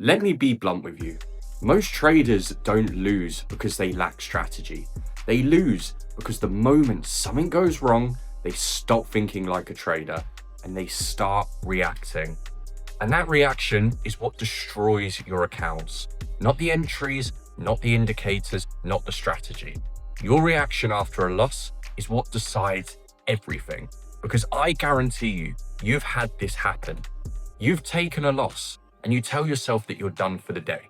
Let me be blunt with you. Most traders don't lose because they lack strategy. They lose because the moment something goes wrong, they stop thinking like a trader and they start reacting. And that reaction is what destroys your accounts. Not the entries, not the indicators, not the strategy. Your reaction after a loss is what decides everything. Because I guarantee you, you've had this happen. You've taken a loss and you tell yourself that you're done for the day.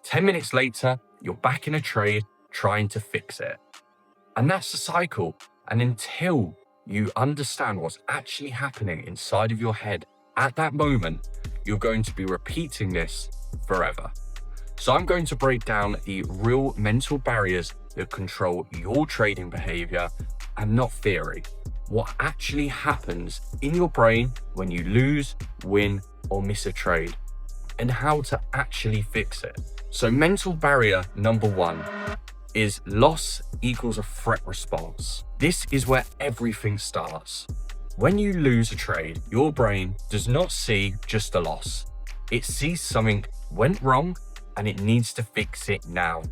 10 minutes later, you're back in a trade trying to fix it. And that's the cycle. And until you understand what's actually happening inside of your head at that moment, you're going to be repeating this forever. So I'm going to break down the real mental barriers that control your trading behavior and not theory. What actually happens in your brain when you lose, win, or miss a trade, and how to actually fix it. So mental barrier number 1 is loss equals a threat response. This is where everything starts. When you lose a trade, your brain does not see just a loss. It sees something went wrong and it needs to fix it now.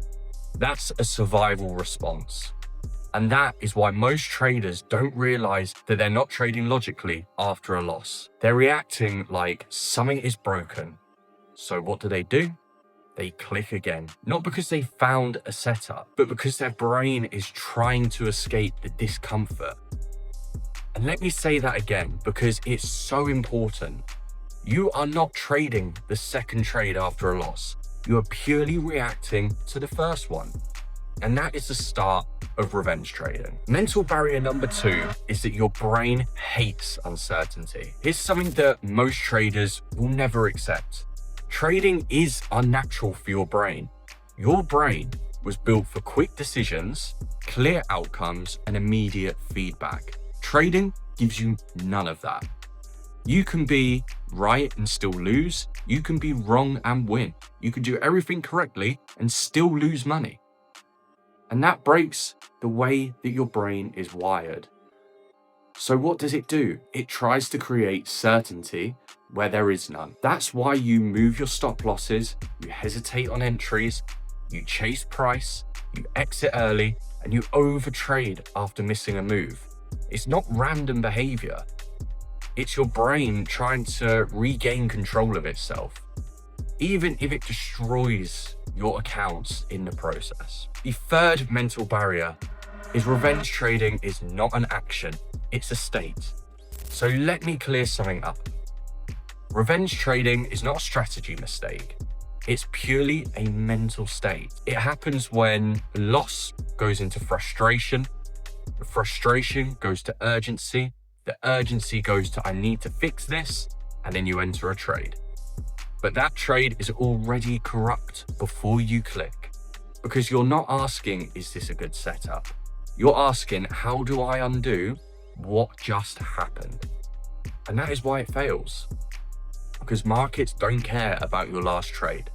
That's a survival response. And that is why most traders don't realize that they're not trading logically after a loss. They're reacting like something is broken. So what do? They click again. Not because they found a setup, but because their brain is trying to escape the discomfort. And let me say that again, because it's so important. You are not trading the second trade after a loss. You are purely reacting to the first one. And that is the start of revenge trading. Mental barrier number 2 is that your brain hates uncertainty. Here's something that most traders will never accept. Trading is unnatural for your brain. Your brain was built for quick decisions, clear outcomes, and immediate feedback. Trading gives you none of that. You can be right and still lose. You can be wrong and win. You can do everything correctly and still lose money. And that breaks the way that your brain is wired. So what does it do? It tries to create certainty where there is none. That's why you move your stop losses, you hesitate on entries, you chase price, you exit early, and you overtrade after missing a move. It's not random behavior. It's your brain trying to regain control of itself, even if it destroys your accounts in the process. The third mental barrier is revenge trading is not an action, it's a state. So let me clear something up. Revenge trading is not a strategy mistake. It's purely a mental state. It happens when loss goes into frustration, the frustration goes to urgency, the urgency goes to I need to fix this, and then you enter a trade. But that trade is already corrupt before you click, because you're not asking, is this a good setup? You're asking, how do I undo what just happened? And that is why it fails, because markets don't care about your last trade,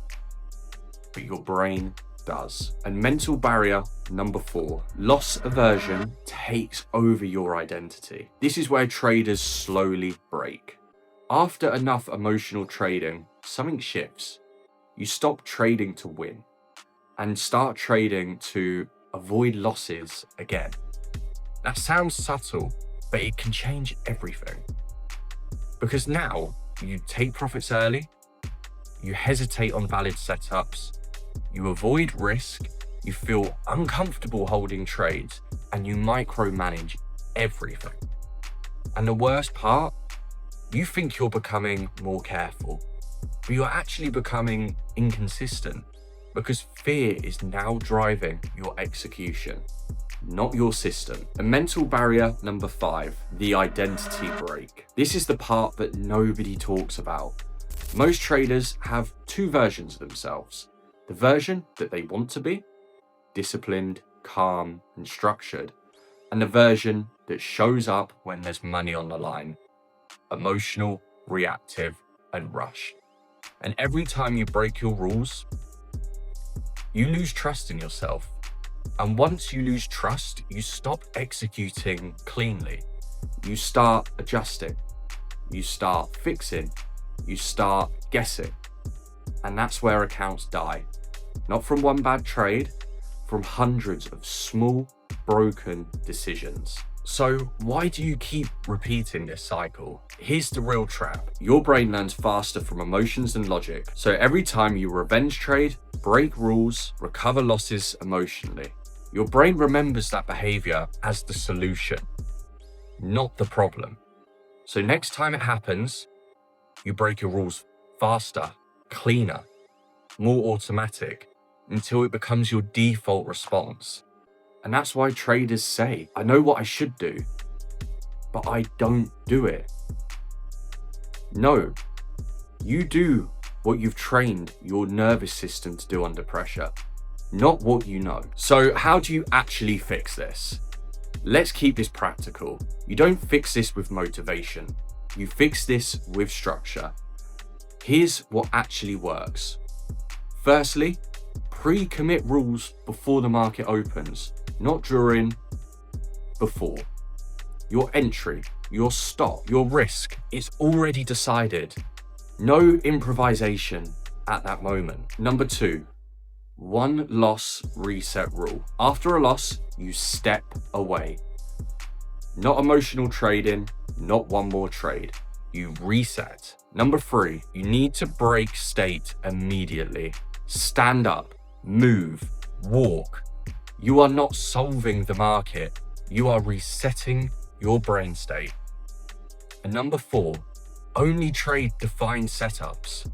but your brain does. And mental barrier number 4, loss aversion takes over your identity. This is where traders slowly break. After enough emotional trading, something shifts. You stop trading to win and start trading to avoid losses again. That sounds subtle, but it can change everything. Because now you take profits early, you hesitate on valid setups, you avoid risk, you feel uncomfortable holding trades, and you micromanage everything. And the worst part, you think you're becoming more careful, but you're actually becoming inconsistent because fear is now driving your execution, not your system. And mental barrier number 5, the identity break. This is the part that nobody talks about. Most traders have 2 versions of themselves. The version that they want to be, disciplined, calm, and structured, and the version that shows up when there's money on the line, emotional, reactive, and rushed. And every time you break your rules, you lose trust in yourself. And once you lose trust, you stop executing cleanly. You start adjusting. You start fixing. You start guessing. And that's where accounts die. Not from one bad trade, from hundreds of small, broken decisions. So why do you keep repeating this cycle? Here's the real trap. Your brain learns faster from emotions than logic. So every time you revenge trade, break rules, recover losses emotionally, your brain remembers that behavior as the solution, not the problem. So next time it happens, you break your rules faster, cleaner, more automatic, until it becomes your default response. And that's why traders say, I know what I should do, but I don't do it. No, you do what you've trained your nervous system to do under pressure, not what you know. So how do you actually fix this? Let's keep this practical. You don't fix this with motivation. You fix this with structure. Here's what actually works. Firstly, pre-commit rules before the market opens, not during, before. Your entry, your stop, your risk is already decided. No improvisation at that moment. Number 2, one loss reset rule. After a loss, you step away. Not emotional trading, not one more trade. You reset. Number 3, you need to break state immediately. Stand up, move, walk. You are not solving the market. You are resetting your brain state. And number 4, only trade defined setups.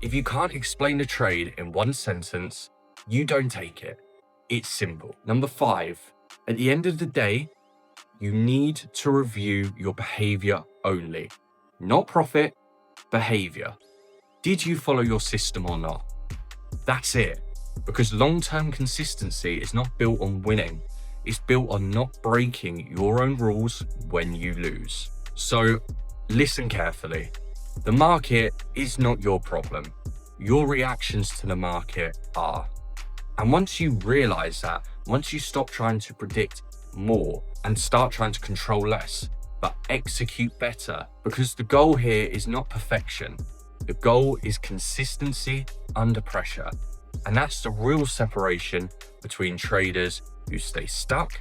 If you can't explain the trade in one sentence, you don't take it. It's simple. Number 5, at the end of the day, you need to review your behavior only. Not profit, behavior. Did you follow your system or not? That's it. Because long-term consistency is not built on winning. It's built on not breaking your own rules when you lose. So listen carefully. The market is not your problem. Your reactions to the market are. And once you realize that, once you stop trying to predict more and start trying to control less, but execute better, because the goal here is not perfection. The goal is consistency under pressure. And that's the real separation between traders who stay stuck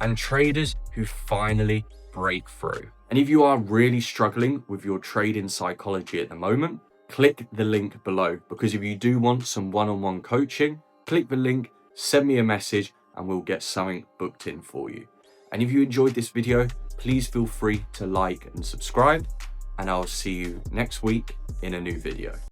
and traders who finally break through. And if you are really struggling with your trading psychology at the moment, click the link below, because if you do want some one-on-one coaching, click the link, send me a message, and we'll get something booked in for you. And if you enjoyed this video, please feel free to like and subscribe, and I'll see you next week in a new video.